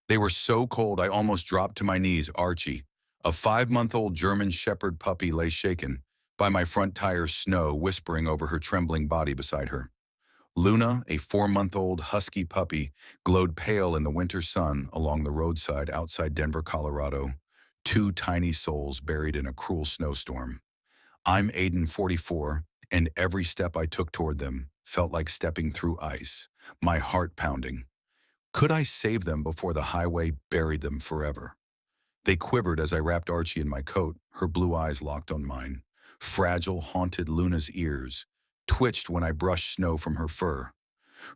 They were so cold I almost dropped to my knees. Archie, a 5-month-old German Shepherd puppy, lay shaken by my front tire snow, whispering over her trembling body beside her. Luna, a 4-month-old Husky puppy, glowed pale in the winter sun along the roadside outside Denver, Colorado, two tiny souls buried in a cruel snowstorm. I'm Aiden, 44, and every step I took toward them felt like stepping through ice, my heart pounding. Could I save them before the highway buried them forever? They quivered as I wrapped Archie in my coat, her blue eyes locked on mine. Fragile, haunted Luna's ears twitched when I brushed snow from her fur.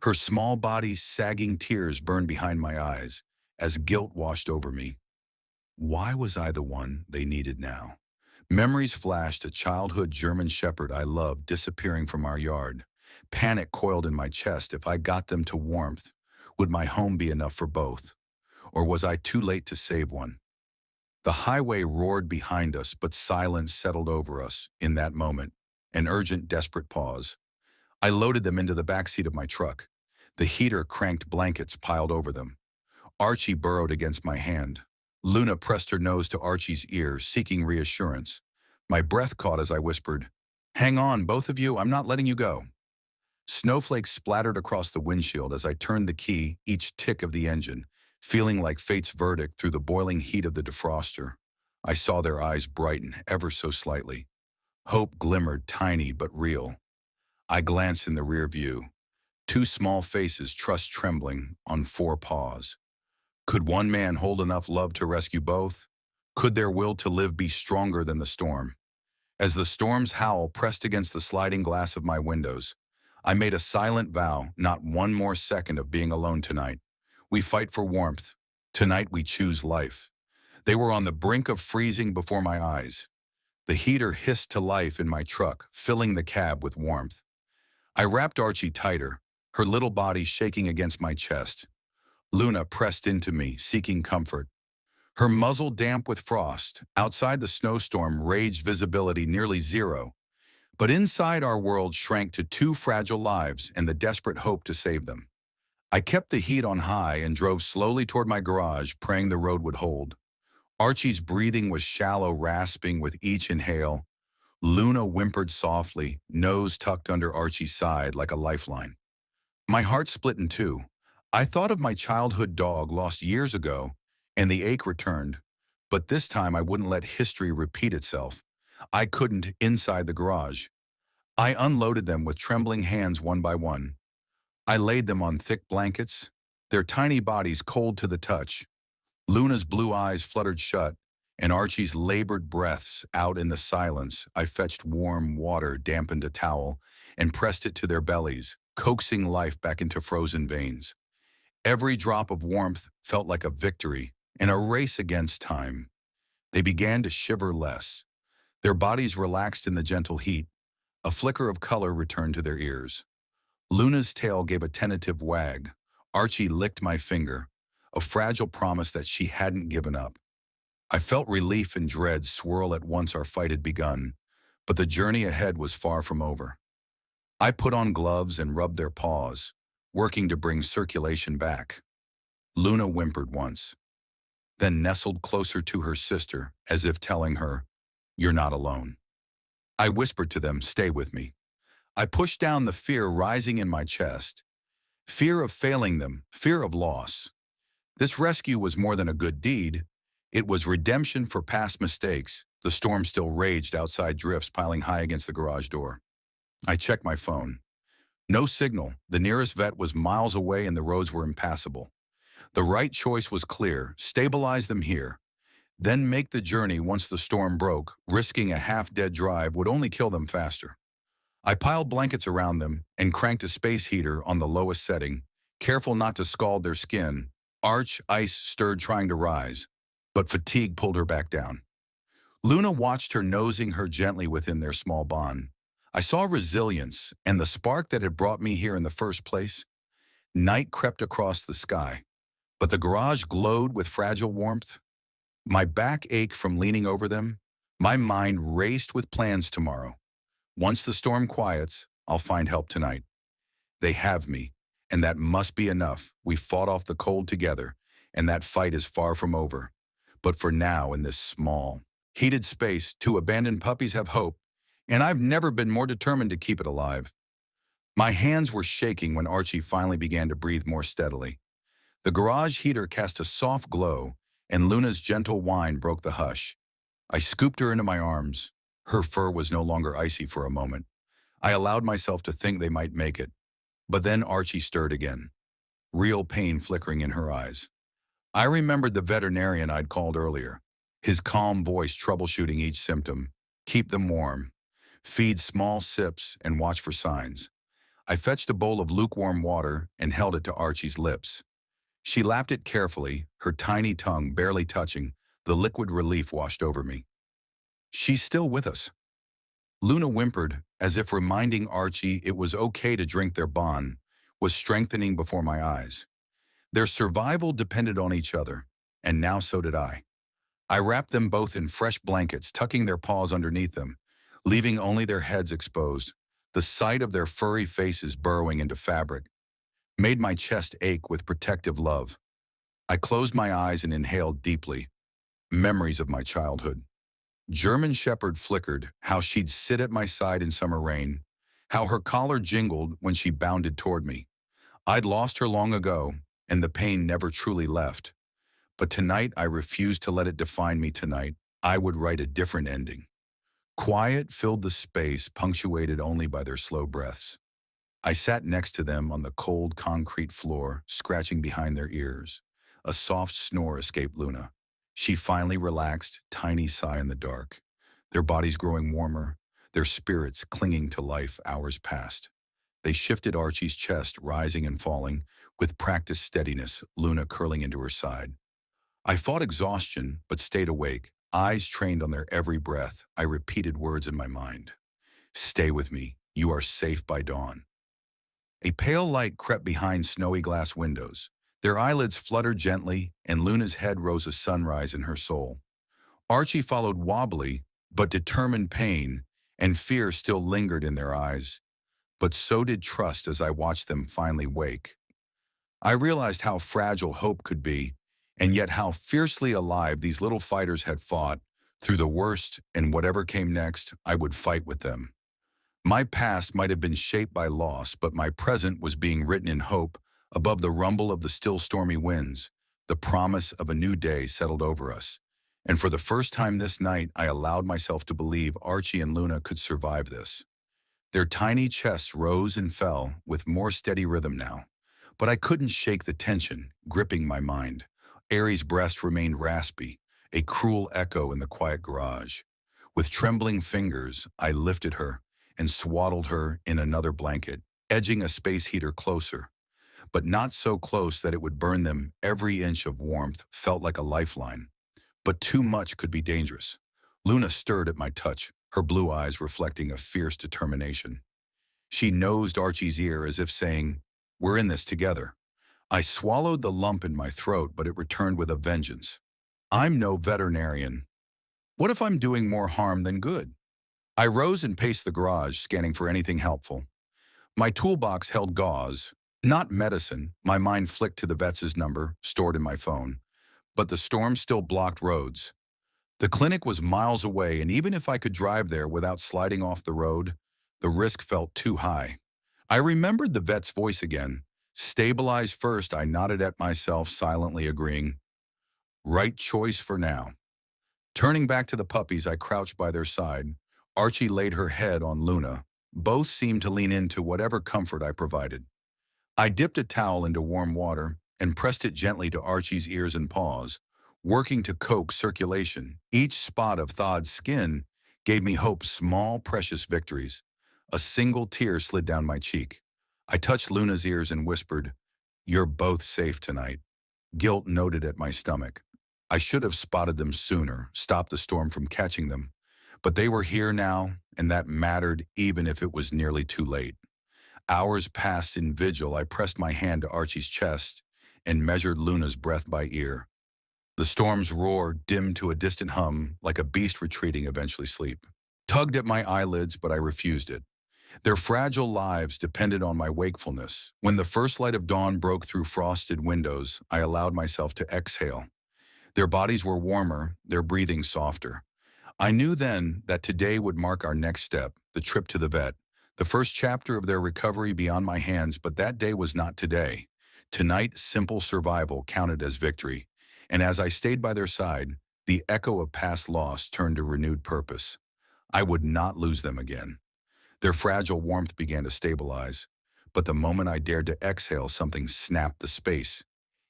Her small body sagging, tears burned behind my eyes as guilt washed over me. Why was I the one they needed now? Memories flashed, a childhood German Shepherd I loved disappearing from our yard. Panic coiled in my chest. If I got them to warmth, would my home be enough for both? Or was I too late to save one? The highway roared behind us, but silence settled over us in that moment, an urgent, desperate pause. I loaded them into the backseat of my truck. The heater cranked, blankets piled over them. Archie burrowed against my hand. Luna pressed her nose to Archie's ear, seeking reassurance. My breath caught as I whispered, "Hang on, both of you, I'm not letting you go." Snowflakes splattered across the windshield as I turned the key, each tick of the engine, feeling like fate's verdict through the boiling heat of the defroster. I saw their eyes brighten ever so slightly. Hope glimmered, tiny but real. I glanced in the rear view. Two small faces, trust trembling on four paws. Could one man hold enough love to rescue both? Could their will to live be stronger than the storm? As the storm's howl pressed against the sliding glass of my windows, I made a silent vow: not one more second of being alone tonight. We fight for warmth. Tonight we choose life. They were on the brink of freezing before my eyes. The heater hissed to life in my truck, filling the cab with warmth. I wrapped Archie tighter, her little body shaking against my chest. Luna pressed into me, seeking comfort. Her muzzle damp with frost. Outside, the snowstorm raged, visibility nearly zero. But inside, our world shrank to two fragile lives and the desperate hope to save them. I kept the heat on high and drove slowly toward my garage, praying the road would hold. Archie's breathing was shallow, rasping with each inhale. Luna whimpered softly, nose tucked under Archie's side like a lifeline. My heart split in two. I thought of my childhood dog lost years ago, and the ache returned. But this time I wouldn't let history repeat itself. I couldn't inside the garage. I unloaded them with trembling hands one by one. I laid them on thick blankets, their tiny bodies cold to the touch. Luna's blue eyes fluttered shut, and Archie's labored breaths out in the silence. I fetched warm water, dampened a towel, and pressed it to their bellies, coaxing life back into frozen veins. Every drop of warmth felt like a victory, and a race against time. They began to shiver less. Their bodies relaxed in the gentle heat. A flicker of color returned to their ears. Luna's tail gave a tentative wag. Archie licked my finger, a fragile promise that she hadn't given up. I felt relief and dread swirl at once. Our fight had begun, but the journey ahead was far from over. I put on gloves and rubbed their paws, working to bring circulation back. Luna whimpered once, then nestled closer to her sister as if telling her, "You're not alone." I whispered to them, "Stay with me." I pushed down the fear rising in my chest. Fear of failing them, fear of loss. This rescue was more than a good deed. It was redemption for past mistakes. The storm still raged outside, drifts piling high against the garage door. I checked my phone. No signal. The nearest vet was miles away and the roads were impassable. The right choice was clear: stabilize them here. Then make the journey once the storm broke. Risking a half-dead drive would only kill them faster. I piled blankets around them and cranked a space heater on the lowest setting, careful not to scald their skin. Ice stirred, trying to rise, but fatigue pulled her back down. Luna watched her, nosing her gently within their small bond. I saw resilience and the spark that had brought me here in the first place. Night crept across the sky, but the garage glowed with fragile warmth. My back ached from leaning over them. My mind raced with plans tomorrow. Once the storm quiets, I'll find help tonight. They have me, and that must be enough. We fought off the cold together, and that fight is far from over. But for now, in this small, heated space, two abandoned puppies have hope, and I've never been more determined to keep it alive. My hands were shaking when Archie finally began to breathe more steadily. The garage heater cast a soft glow, and Luna's gentle whine broke the hush. I scooped her into my arms. Her fur was no longer icy for a moment. I allowed myself to think they might make it. But then Archie stirred again, real pain flickering in her eyes. I remembered the veterinarian I'd called earlier, his calm voice troubleshooting each symptom. Keep them warm. Feed small sips and watch for signs. I fetched a bowl of lukewarm water and held it to Archie's lips. She lapped it carefully, her tiny tongue barely touching. The liquid relief washed over me. She's still with us. Luna whimpered, as if reminding Archie it was okay to drink. Their bond was strengthening before my eyes. Their survival depended on each other, and now so did I. I wrapped them both in fresh blankets, tucking their paws underneath them, leaving only their heads exposed. The sight of their furry faces burrowing into fabric made my chest ache with protective love. I closed my eyes and inhaled deeply. Memories of my childhood. German Shepherd flickered, how she'd sit at my side in summer rain, how her collar jingled when she bounded toward me. I'd lost her long ago, and the pain never truly left. But tonight I refused to let it define me. Tonight I would write a different ending. Quiet filled the space, punctuated only by their slow breaths. I sat next to them on the cold concrete floor, scratching behind their ears. A soft snore escaped Luna. She finally relaxed, tiny sigh in the dark. Their bodies growing warmer, their spirits clinging to life. Hours passed. They shifted Archie's chest, rising and falling, with practiced steadiness, Luna curling into her side. I fought exhaustion, but stayed awake, eyes trained on their every breath. I repeated words in my mind. Stay with me. You are safe by dawn. A pale light crept behind snowy glass windows. Their eyelids fluttered gently, and Luna's head rose a sunrise in her soul. Archie followed wobbly, but determined. Pain and fear still lingered in their eyes. But so did trust as I watched them finally wake. I realized how fragile hope could be, and yet how fiercely alive these little fighters had fought. Through the worst, and whatever came next, I would fight with them. My past might have been shaped by loss, but my present was being written in hope. Above the rumble of the still stormy winds, the promise of a new day settled over us. And for the first time this night, I allowed myself to believe Archie and Luna could survive this. Their tiny chests rose and fell with more steady rhythm now. But I couldn't shake the tension, gripping my mind. Aries' breast remained raspy, a cruel echo in the quiet garage. With trembling fingers, I lifted her and swaddled her in another blanket, edging a space heater closer. But not so close that it would burn them. Every inch of warmth felt like a lifeline. But too much could be dangerous. Luna stirred at my touch, her blue eyes reflecting a fierce determination. She nosed Archie's ear as if saying, "We're in this together." I swallowed the lump in my throat, but it returned with a vengeance. I'm no veterinarian. What if I'm doing more harm than good? I rose and paced the garage, scanning for anything helpful. My toolbox held gauze, not medicine. My mind flicked to the vet's number, stored in my phone. But the storm still blocked roads. The clinic was miles away, and even if I could drive there without sliding off the road, the risk felt too high. I remembered the vet's voice again. Stabilize first, I nodded at myself, silently agreeing. Right choice for now. Turning back to the puppies, I crouched by their side. Archie laid her head on Luna. Both seemed to lean into whatever comfort I provided. I dipped a towel into warm water and pressed it gently to Archie's ears and paws, working to coax circulation. Each spot of thawed skin gave me hope, small, precious victories. A single tear slid down my cheek. I touched Luna's ears and whispered, "You're both safe tonight." Guilt noted at my stomach. I should have spotted them sooner, stopped the storm from catching them. But they were here now, and that mattered even if it was nearly too late. Hours passed in vigil. I pressed my hand to Archie's chest and measured Luna's breath by ear. The storm's roar dimmed to a distant hum, like a beast retreating, eventually sleep. Tugged at my eyelids, but I refused it. Their fragile lives depended on my wakefulness. When the first light of dawn broke through frosted windows, I allowed myself to exhale. Their bodies were warmer, their breathing softer. I knew then that today would mark our next step, the trip to the vet, the first chapter of their recovery beyond my hands, but that day was not today. Tonight, simple survival counted as victory, and as I stayed by their side, the echo of past loss turned to renewed purpose. I would not lose them again. Their fragile warmth began to stabilize, but the moment I dared to exhale, something snapped the space.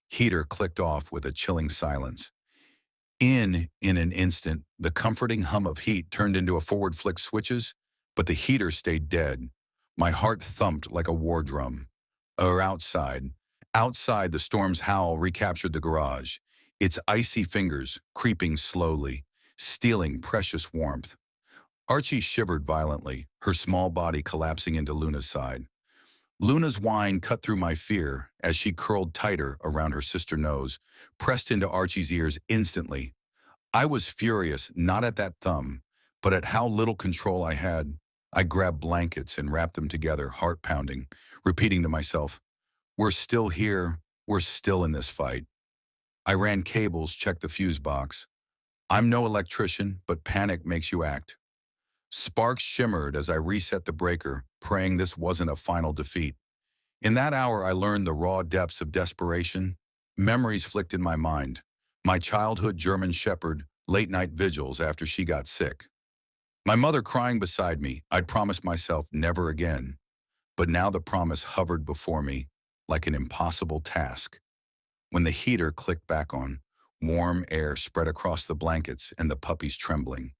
Heater clicked off with a chilling silence. In an instant, the comforting hum of heat turned into a forward flick switches, but the heater stayed dead. My heart thumped like a war drum. Outside, the storm's howl recaptured the garage, its icy fingers creeping slowly, stealing precious warmth. Archie shivered violently, her small body collapsing into Luna's side. Luna's whine cut through my fear as she curled tighter around her sister's nose, pressed into Archie's ears instantly. I was furious, not at that thumb, but at how little control I had. I grabbed blankets and wrapped them together, heart pounding, repeating to myself, "We're still here, we're still in this fight." I ran cables, checked the fuse box. I'm no electrician, but panic makes you act. Sparks shimmered as I reset the breaker, praying this wasn't a final defeat. In that hour, I learned the raw depths of desperation. Memories flicked in my mind. My childhood German Shepherd, late-night vigils after she got sick. My mother crying beside me. I'd promised myself never again. But now the promise hovered before me like an impossible task. When the heater clicked back on, warm air spread across the blankets and the puppies trembling.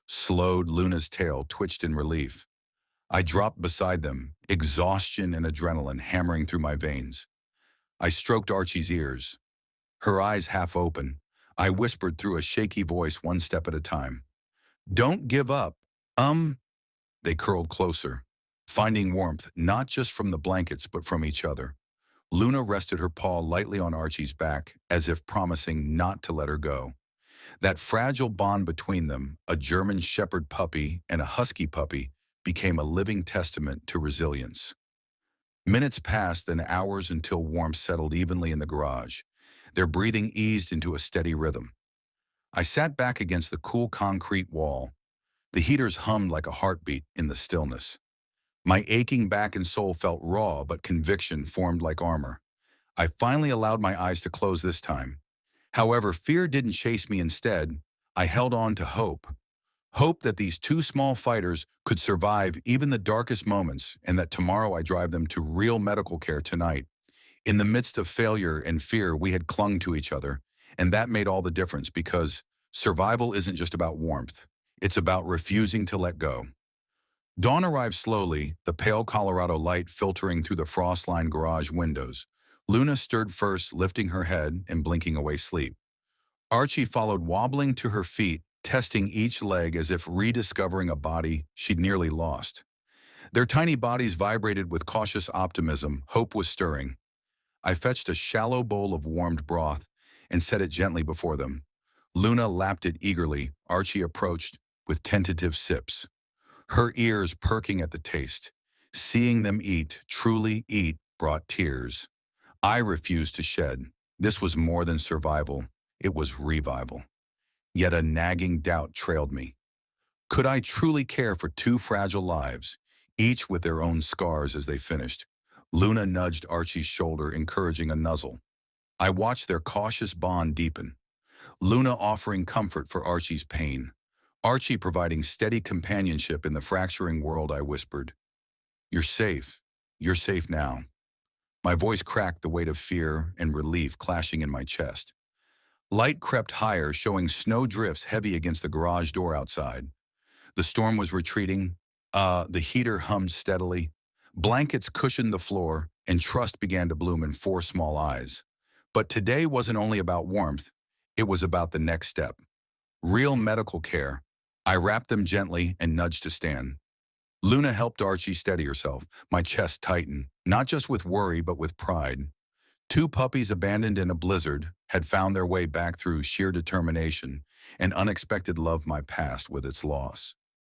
Slowed, Luna's tail twitched in relief. I dropped beside them, exhaustion and adrenaline hammering through my veins. I stroked Archie's ears. Her eyes half open, I whispered through a shaky voice one step at a time. "Don't give up. They curled closer, finding warmth not just from the blankets but from each other. Luna rested her paw lightly on Archie's back, as if promising not to let her go. That fragile bond between them, a German Shepherd puppy and a Husky puppy, became a living testament to resilience. Minutes passed, then hours, until warmth settled evenly in the garage. Their breathing eased into a steady rhythm. I sat back against the cool concrete wall. The heaters hummed like a heartbeat in the stillness. My aching back and soul felt raw, but conviction formed like armor. I finally allowed my eyes to close this time. However, fear didn't chase me. Instead, I held on to hope. Hope that these two small fighters could survive even the darkest moments, and that tomorrow I drive them to real medical care tonight. In the midst of failure and fear, we had clung to each other, and that made all the difference, because survival isn't just about warmth. It's about refusing to let go. Dawn arrived slowly, the pale Colorado light filtering through the frost-lined garage windows. Luna stirred first, lifting her head and blinking away sleep. Archie followed, wobbling to her feet, testing each leg as if rediscovering a body she'd nearly lost. Their tiny bodies vibrated with cautious optimism. Hope was stirring. I fetched a shallow bowl of warmed broth and set it gently before them. Luna lapped it eagerly. Archie approached with tentative sips, her ears perking at the taste. Seeing them eat, truly eat, brought tears. I refused to shed. This was more than survival. It was revival. Yet a nagging doubt trailed me. Could I truly care for two fragile lives, each with their own scars as they finished? Luna nudged Archie's shoulder, encouraging a nuzzle. I watched their cautious bond deepen. Luna offering comfort for Archie's pain. Archie providing steady companionship in the fracturing world. I whispered, "You're safe. You're safe now." My voice cracked, the weight of fear and relief clashing in my chest. Light crept higher, showing snow drifts heavy against the garage door outside. The storm was retreating. The heater hummed steadily. Blankets cushioned the floor, and trust began to bloom in four small eyes. But today wasn't only about warmth. It was about the next step. Real medical care. I wrapped them gently and nudged to stand. Luna helped Archie steady herself. My chest tightened, not just with worry, but with pride. Two puppies abandoned in a blizzard had found their way back through sheer determination and unexpected love my past with its loss.